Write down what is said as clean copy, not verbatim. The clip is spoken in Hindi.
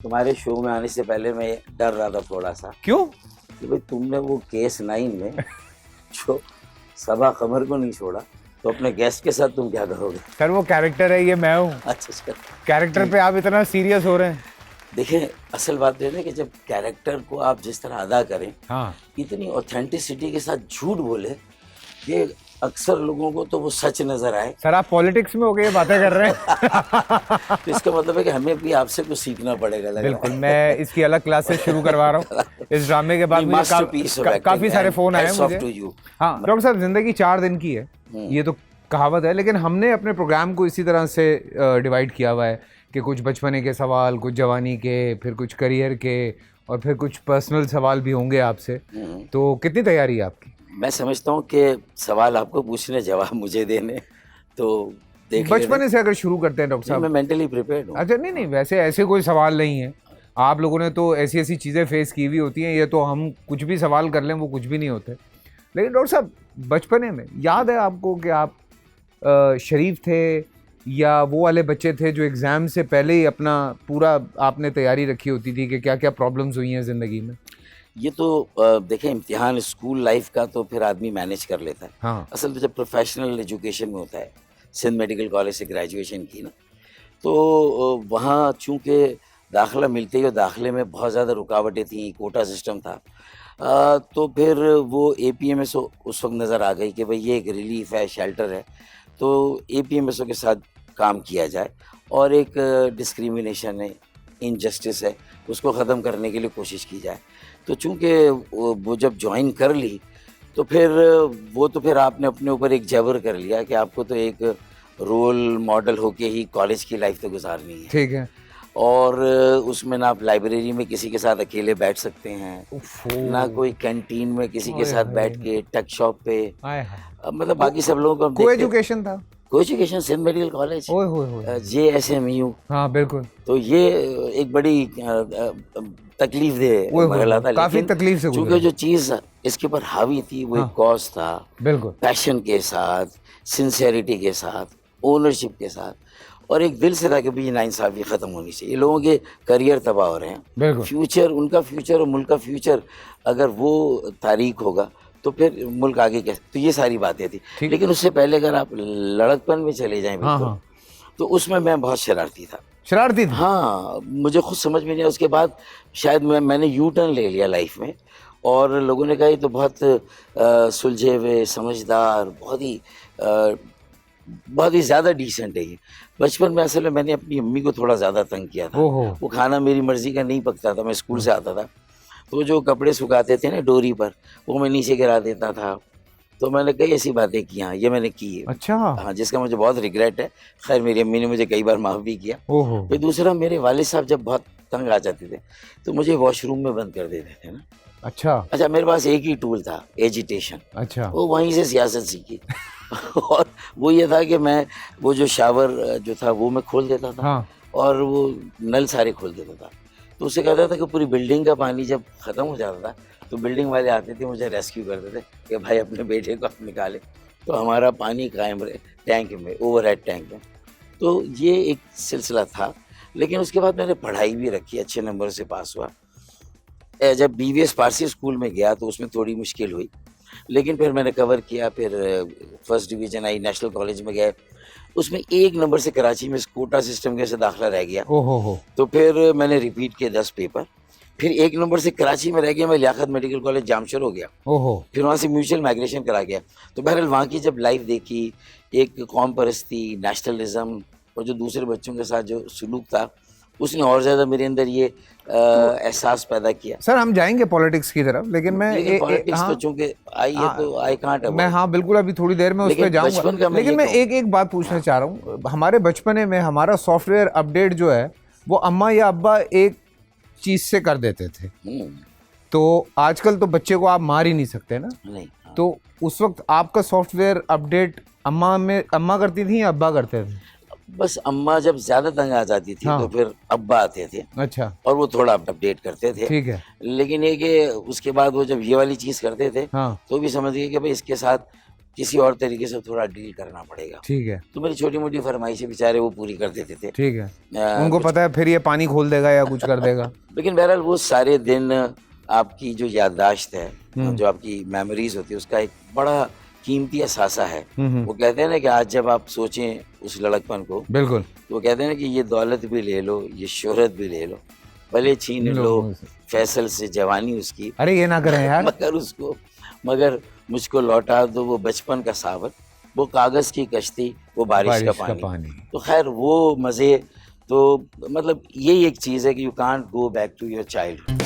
तुम्हारे शो में आने से पहले मैं डर रहा था थोड़ा सा क्यों? कि भाई तुमने वो केस 9 में जो सबा कमर को नहीं छोड़ा तो अपने गेस्ट के साथ तुम क्या करोगे? सर वो कैरेक्टर है, ये मैं हूँ। अच्छा सर, कैरेक्टर पे आप इतना सीरियस हो रहे हैं? देखिए असल बात यह है कि जब कैरेक्टर को आप जिस तरह अदा करें, हाँ, इतनी ऑथेंटिसिटी के साथ झूठ बोले कि अक्सर लोगों को तो वो सच नजर आए। सर आप पॉलिटिक्स में हो गए बातें कर रहे हैं। तो इसका मतलब है कि हमें भी आपसे कुछ सीखना पड़ेगा। लग बिल्कुल, मैं इसकी अलग क्लासेस शुरू करवा रहा हूँ। इस ड्रामे के बाद मुझे काफी सारे फोन आए मुझे। हाँ डॉक्टर साहब, जिंदगी 4 दिन की है, ये तो कहावत है, लेकिन हमने अपने प्रोग्राम को इसी तरह से डिवाइड किया हुआ है कि कुछ बचपने के सवाल, कुछ जवानी के, फिर कुछ करियर के, और फिर कुछ पर्सनल सवाल भी होंगे आपसे। तो कितनी तैयारी है आपकी? मैं समझता हूँ कि सवाल आपको पूछने, जवाब मुझे देने, तो देख बचपने से अगर शुरू करते हैं डॉक्टर साहब। मैं मेंटली प्रिपेयर्ड हूँ। अच्छा, नहीं, वैसे ऐसे कोई सवाल नहीं है। आप लोगों ने तो ऐसी ऐसी चीज़ें फेस की हुई होती हैं, ये तो हम कुछ भी सवाल कर लें वो कुछ भी नहीं होते। लेकिन डॉक्टर साहब, बचपने में याद है आपको कि आप शरीफ थे या वो वाले बच्चे थे जो एग्ज़ाम से पहले ही अपना पूरा आपने तैयारी रखी होती थी कि क्या क्या प्रॉब्लम्स हुई हैं ज़िंदगी में? ये तो देखें, इम्तिहान स्कूल लाइफ का तो फिर आदमी मैनेज कर लेता है। हाँ। असल तो जब प्रोफेशनल एजुकेशन में होता है, सिंध मेडिकल कॉलेज से ग्रेजुएशन की ना, तो वहाँ चूँकि दाखिला मिलते ही और दाखिले में बहुत ज़्यादा रुकावटें थी, कोटा सिस्टम था, तो फिर वो एपीएमएसओ उस वक्त नज़र आ गई कि भाई ये एक रिलीफ है, शेल्टर है, तो एपीएमएसओ के साथ काम किया जाए और एक डिस्क्रिमिनेशन है, इनजस्टिस है, उसको ख़त्म करने के लिए कोशिश की जाए। तो चूँकि वो जब ज्वाइन कर ली तो फिर आपने अपने ऊपर एक जबर कर लिया कि आपको तो एक रोल मॉडल होके ही कॉलेज की लाइफ तो गुजारनी है। ठीक है। और उसमें ना आप लाइब्रेरी में किसी के साथ अकेले बैठ सकते हैं, ना कोई कैंटीन में किसी के साथ बैठ के, टक शॉप पे, मतलब बाकी सब लोगों को को एजुकेशन था। Coeducation, Sindh medical college, JSMU। हाँ बिल्कुल। तो ये एक बड़ी तकलीफ दे मरहला था, काफी तकलीफ से क्योंकि जो चीज़ इसके ऊपर हावी थी वो एक कॉज था, बिल्कुल, पैशन के साथ, सिंसियरिटी के साथ, ओनरशिप के साथ, और एक दिल से था कि भाई नाइंसाफ़ी ख़त्म होनी चाहिए। लोगों के करियर तबाह हो रहे हैं, फ्यूचर, उनका फ्यूचर और मुल्क का फ्यूचर अगर वो तारीख होगा तो फिर मुल्क आगे कैसे। तो ये सारी बातें थी। लेकिन उससे पहले अगर आप लड़कपन में चले जाएं तो उसमें मैं बहुत शरारती था। शरारती था? हाँ, मुझे खुद समझ में नहीं आया। उसके बाद शायद मैंने यू टर्न ले लिया लाइफ में, और लोगों ने कहा ये तो बहुत सुलझे हुए, समझदार, बहुत ही ज़्यादा डिसेंट है ये। बचपन में असल में मैंने अपनी अम्मी को थोड़ा ज़्यादा तंग किया था। वो खाना मेरी मर्ज़ी का नहीं पकता था। मैं स्कूल से आता था तो जो कपड़े सुखाते थे ना डोरी पर, वो मैं नीचे गिरा देता था। तो मैंने कई ऐसी बातें की, हाँ ये मैंने की है। अच्छा। हाँ, जिसका मुझे बहुत रिग्रेट है। खैर मेरी अम्मी ने मुझे कई बार माफ़ भी किया। फिर दूसरा, मेरे वालिद साहब जब बहुत तंग आ जाते थे तो मुझे वॉशरूम में बंद कर देते थे ना। अच्छा, मेरे पास एक ही टूल था, एजिटेशन। अच्छा। वो वहीं से सियासत सीखी। और वो ये था कि मैं वो जो शावर जो था वो मैं खोल देता था। हाँ। और वो नल सारे खोल देता था। तो उसे कहता था कि पूरी बिल्डिंग का पानी जब ख़त्म हो जाता था तो बिल्डिंग वाले आते थे, मुझे रेस्क्यू करते थे कि भाई अपने बेटे को आप निकाले, तो हमारा पानी कायम रहे टैंक में, ओवरहेड टैंक में। तो ये एक सिलसिला था। लेकिन उसके बाद मैंने पढ़ाई भी रखी, अच्छे नंबर से पास हुआ। जब BVS पारसी स्कूल में गया तो उसमें थोड़ी मुश्किल हुई, लेकिन फिर मैंने कवर किया। फिर फर्स्ट डिवीज़न आई, नेशनल कॉलेज में गए, उसमें 1 नंबर से कराची में कोटा सिस्टम के से दाखिला रह गया। तो फिर मैंने रिपीट किए 10 पेपर, फिर 1 नंबर से कराची में रह गया, मैं लियाकत मेडिकल कॉलेज जामशर हो गया। फिर वहाँ से म्यूचुअल माइग्रेशन करा गया। तो बहरहाल वहाँ की जब लाइफ देखी, एक कौम परस्ती, नेशनलिज्म, और जो दूसरे बच्चों के साथ जो सलूक था, उसने और ज़्यादा मेरे अंदर ये एहसास पैदा किया। सर हम जाएंगे पॉलिटिक्स की तरफ, लेकिन मैं पॉलिटिक्स तो चूंकि आई है तो आई कांट अवॉइड। मैं हाँ बिल्कुल अभी थोड़ी देर में उस पर जाऊंगा, लेकिन मैं एक बात पूछना चाह रहा हूँ। हमारे बचपने में हमारा सॉफ्टवेयर अपडेट जो है वो अम्मा या अब्बा एक चीज से कर देते थे, तो आजकल तो बच्चे को आप मार ही नहीं सकते ना। नहीं। तो उस वक्त आपका सॉफ्टवेयर अपडेट अम्मा करती थी या अब्बा करते थे? बस अम्मा जब ज्यादा तंग आ जाती थी तो फिर अब्बा आते थे। अच्छा। और वो थोड़ा अपडेट करते थे। ठीक है। लेकिन ये कि उसके बाद वो जब ये वाली चीज करते थे तो भी समझ गए कि भाई इसके साथ किसी और तरीके से थोड़ा डील करना पड़ेगा। ठीक है। तो मेरी छोटी मोटी फरमाइशें बेचारे वो पूरी कर देते थे। ठीक है। उनको पता है फिर ये पानी खोल देगा या कुछ कर देगा। लेकिन बहरहाल वो सारे दिन आपकी जो याददाश्त है, जो आपकी मेमोरीज होती है, उसका एक बड़ा कीमती असासा है। वो कहते हैं ना कि आज जब आप सोचें उस लड़कपन को, बिल्कुल, तो वो कहते हैं ना कि ये दौलत भी ले लो, ये शोहरत भी ले लो, भले छीन लो फैसल से जवानी उसकी, अरे ये ना करें यार, मगर मुझको लौटा दो वो बचपन का सावन, वो कागज की कश्ती, वो बारिश का पानी। तो खैर वो मजे, तो मतलब यही एक चीज है कि you can't go back to your childhood.